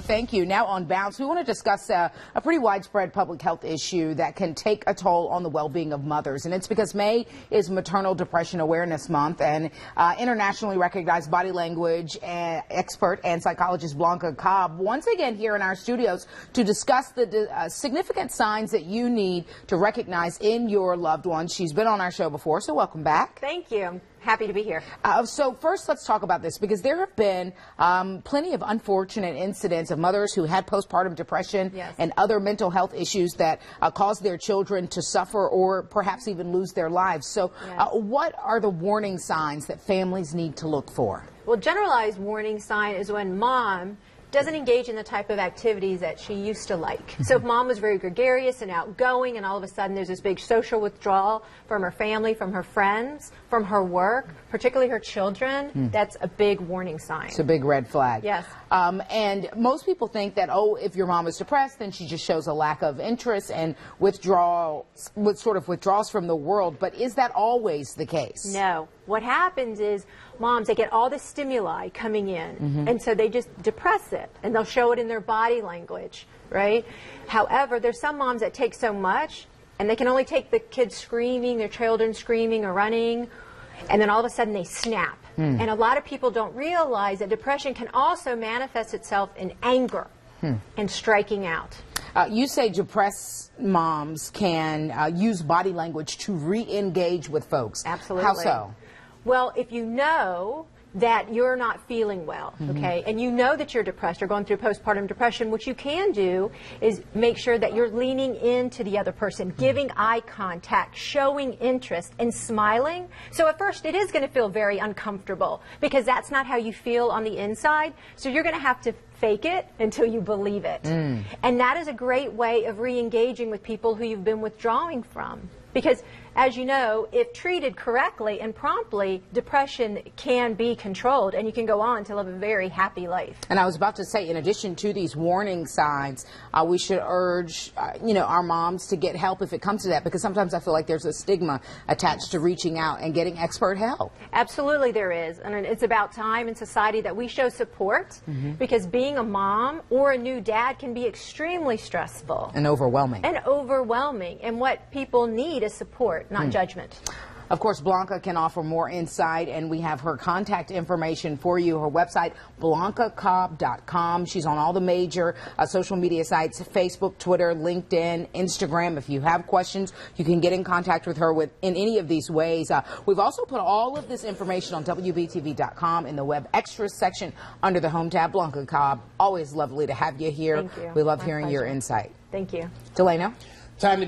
Thank you. Now on Bounce, we want to discuss a pretty widespread public health issue that can take a toll on the well-being of mothers. And it's because May is Maternal Depression Awareness Month, and internationally recognized body language expert and psychologist Blanca Cobb once again here in our studios to discuss the significant signs that you need to recognize in your loved ones. She's been on our show before, so welcome back. Thank you. Happy to be here. So first, let's talk about this, because there have been plenty of unfortunate incidents of mothers who had postpartum depression and other mental health issues that caused their children to suffer or perhaps even lose their lives. So what are the warning signs that families need to look for? Well, generalized warning sign is when mom doesn't engage in the type of activities that she used to like. So if mom was very gregarious and outgoing, and all of a sudden there's this big social withdrawal from her family, from her friends, from her work, particularly her children, that's a big warning sign. It's a big red flag. Yes. And most people think that, oh, if your mom is depressed, then she just shows a lack of interest and withdraws from the world. But is that always the case? No. What happens is moms, they get all the stimuli coming in, and so they just depress it, and they'll show it in their body language, right? However, there's some moms that take so much, and they can only take the kids screaming, their children screaming or running, and then all of a sudden they snap. And a lot of people don't realize that depression can also manifest itself in anger and striking out. You say depressed moms can use body language to re-engage with folks. Absolutely. How so? Well, if you know that you're not feeling well, okay, and you know that you're depressed, you're going through postpartum depression, what you can do is make sure that you're leaning into the other person, giving eye contact, showing interest, and smiling. So at first it is going to feel very uncomfortable because that's not how you feel on the inside. So you're going to have to fake it until you believe it. And that is a great way of re-engaging with people who you've been withdrawing from. Because, as you know, if treated correctly and promptly, depression can be controlled, and you can go on to live a very happy life. And I was about to say, in addition to these warning signs, we should urge, our moms to get help if it comes to that, because sometimes I feel like there's a stigma attached to reaching out and getting expert help. Absolutely there is, and it's about time in society that we show support, because being a mom or a new dad can be extremely stressful. And overwhelming. And what people need is support, not judgment. Of course, Blanca can offer more insight, and we have her contact information for you. Her website, BlancaCobb.com. She's on all the major social media sites, Facebook, Twitter, LinkedIn, Instagram. If you have questions, you can get in contact with her in any of these ways. We've also put all of this information on WBTV.com in the Web Extras section under the Home tab. Blanca Cobb, always lovely to have you here. Thank you. We love My hearing pleasure. your insight. Thank you. Delano? Time to